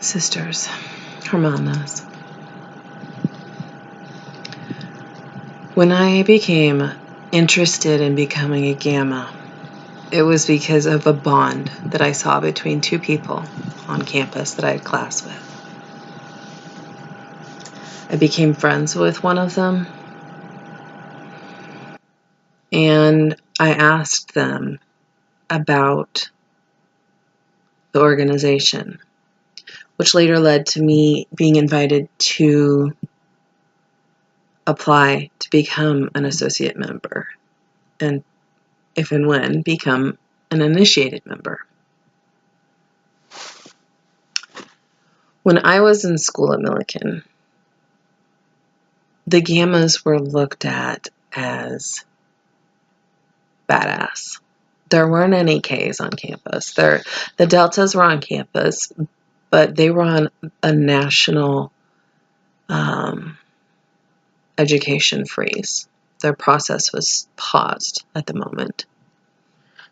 sisters, hermanas. When I became interested in becoming a Gamma, it was because of a bond that I saw between two people on campus that I had class with. I became friends with one of them, and I asked them about the organization, which later led to me being invited to apply to become an associate member, and if and when, become an initiated member. When I was in school at Millikan, the Gammas were looked at as badass. There weren't any Ks on campus. The Deltas were on campus, but they were on a national education freeze. Their process was paused at the moment.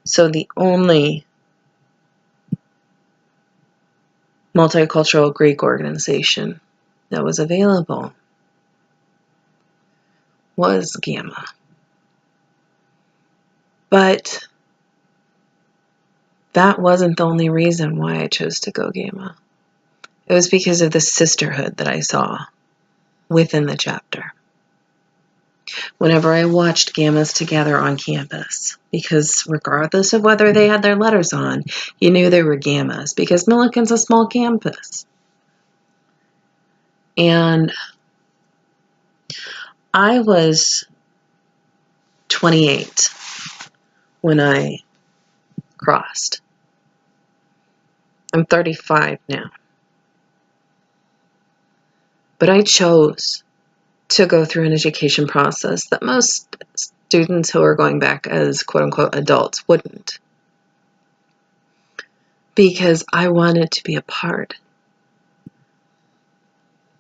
So the only multicultural Greek organization that was available was Gamma. But that wasn't the only reason why I chose to go Gamma. It was because of the sisterhood that I saw within the chapter. Whenever I watched Gammas together on campus, because regardless of whether they had their letters on, you knew they were Gammas, because Millikan's a small campus. And I was 28 when I crossed. I'm 35 now. But I chose to go through an education process that most students who are going back as quote-unquote adults wouldn't. Because I wanted to be a part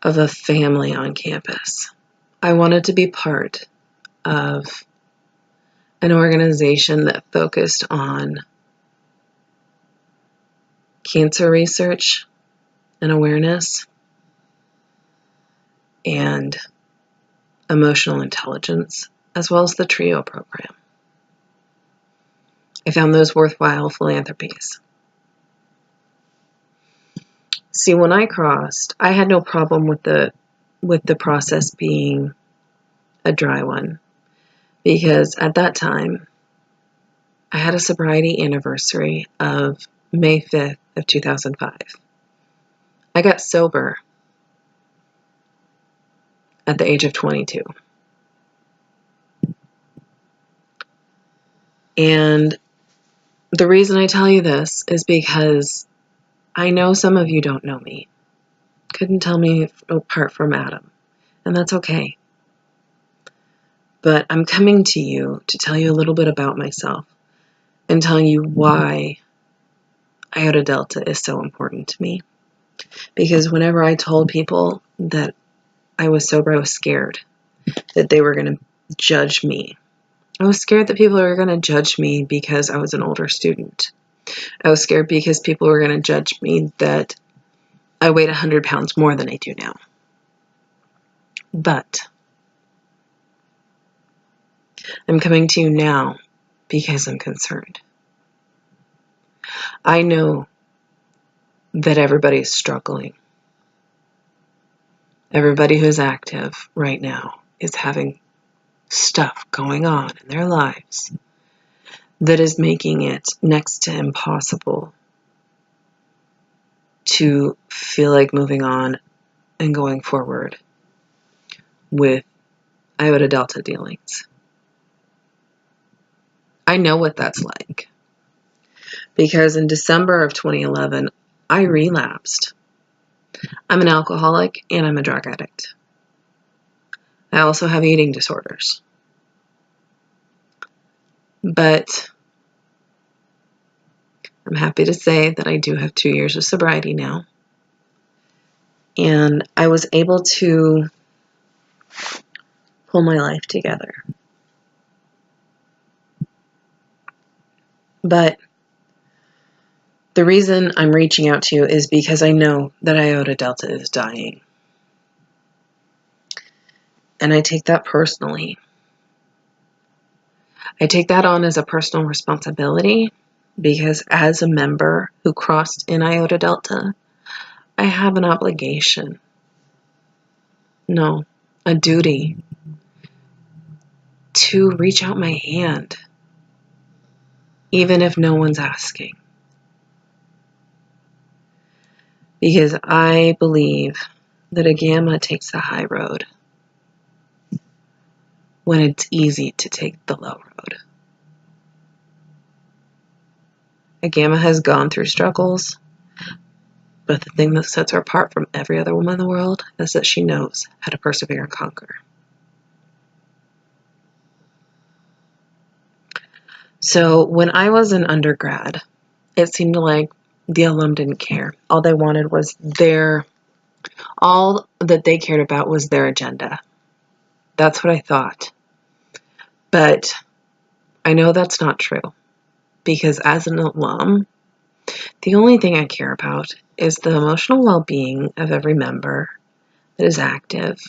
of a family on campus. I wanted to be part of an organization that focused on cancer research and awareness and emotional intelligence, as well as the TRIO program. I found those worthwhile philanthropies. See, when I crossed, I had no problem with the process being a dry one, because at that time, I had a sobriety anniversary of May 5th of 2005. I got sober at the age of 22. And the reason I tell you this is because I know some of you don't know me. Couldn't tell me apart from Adam, and that's okay. But I'm coming to you to tell you a little bit about myself and tell you why Iota Delta is so important to me. Because whenever I told people that I was sober, I was scared that they were going to judge me. I was scared that people were going to judge me because I was an older student. I was scared because people were going to judge me that I weighed 100 pounds more than I do now. But I'm coming to you now because I'm concerned. I know that everybody is struggling. Everybody who's active right now is having stuff going on in their lives that is making it next to impossible to feel like moving on and going forward with Iota Delta dealings. I know what that's like, because in December of 2011, I relapsed. I'm an alcoholic and I'm a drug addict. I also have eating disorders. But I'm happy to say that I do have 2 years of sobriety now. And I was able to pull my life together. But The reason I'm reaching out to you is because I know that Iota Delta is dying. And I take that personally. I take that on as a personal responsibility because as a member who crossed in Iota Delta, I have an obligation. No, a duty to reach out my hand, even if no one's asking. Because I believe that a gamma takes the high road when it's easy to take the low road. A gamma has gone through struggles, but the thing that sets her apart from every other woman in the world is that she knows how to persevere and conquer. So when I was an undergrad, it seemed like the alum didn't care. All they wanted was all that they cared about was their agenda. That's what I thought. But I know that's not true, because as an alum, the only thing I care about is the emotional well-being of every member that is active,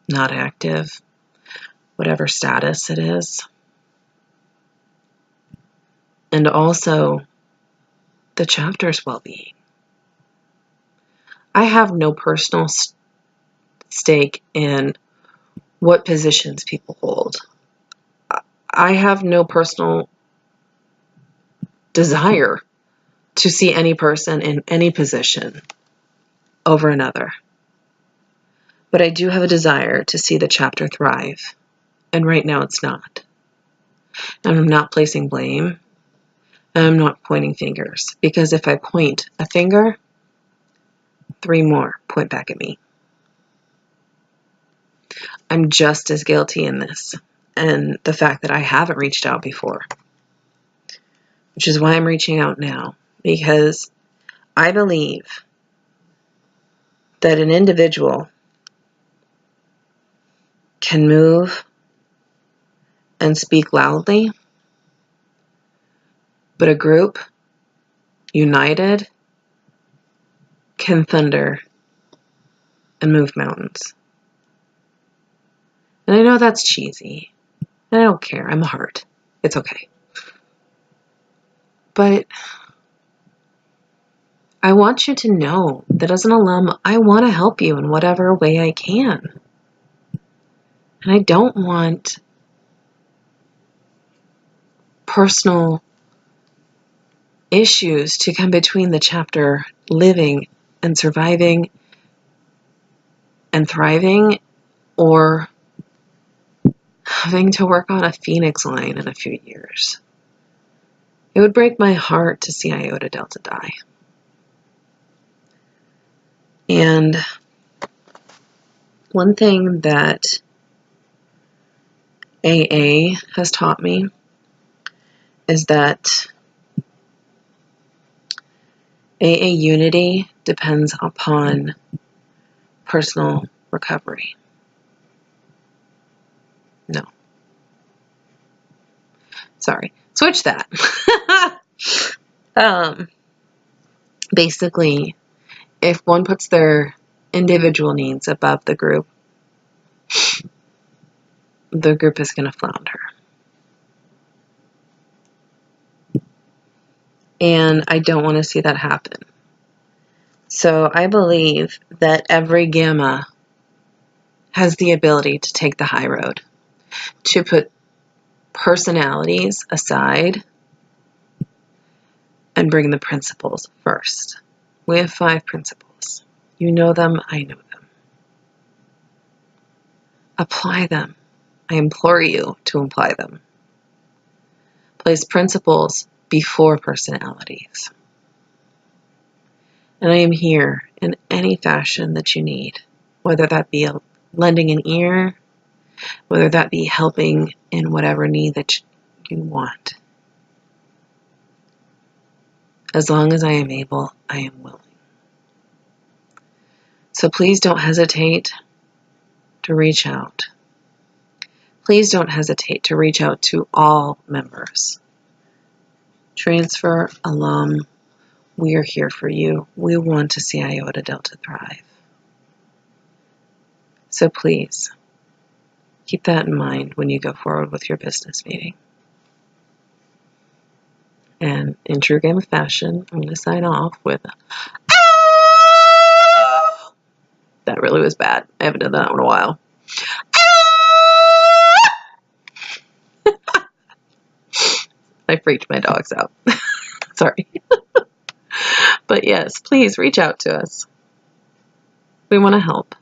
not active, whatever status it is. And also the chapter's well-being. I have no personal stake in what positions people hold. I have no personal desire to see any person in any position over another. But I do have a desire to see the chapter thrive. And right now it's not. And I'm not placing blame. And I'm not pointing fingers. Because if I point a finger, 3 more point back at me. I'm just as guilty in this. And the fact that I haven't reached out before. Which is why I'm reaching out now. Because I believe that an individual can move and speak loudly, but a group, united, can thunder and move mountains. And I know that's cheesy. And I don't care. I'm a heart. It's okay. But I want you to know that as an alum, I want to help you in whatever way I can. And I don't want personal issues to come between the chapter living and surviving and thriving, or having to work on a Phoenix line in a few years. It would break my heart to see Iota Delta die. And one thing that AA has taught me is that AA unity depends upon personal recovery. No. Sorry. Switch that. Basically, if one puts their individual needs above the group is going to flounder. And I don't want to see that happen. So I believe that every gamma has the ability to take the high road, to put personalities aside and bring the principles first. We have 5 principles. You know them, I know them. Apply them. I implore you to apply them. Place principles before personalities. And I am here in any fashion that you need, whether that be lending an ear, whether that be helping in whatever need that you want. As long as I am able, I am willing. So please don't hesitate to reach out. Please don't hesitate to reach out to all members. Transfer, alum, We are here for you. We want to see Iota Delta thrive. So please, keep that in mind when you go forward with your business meeting. And in true Gamma fashion, I'm going to sign off with that really was bad. I haven't done that in a while. I freaked my dogs out. Sorry. But yes, please reach out to us. We want to help.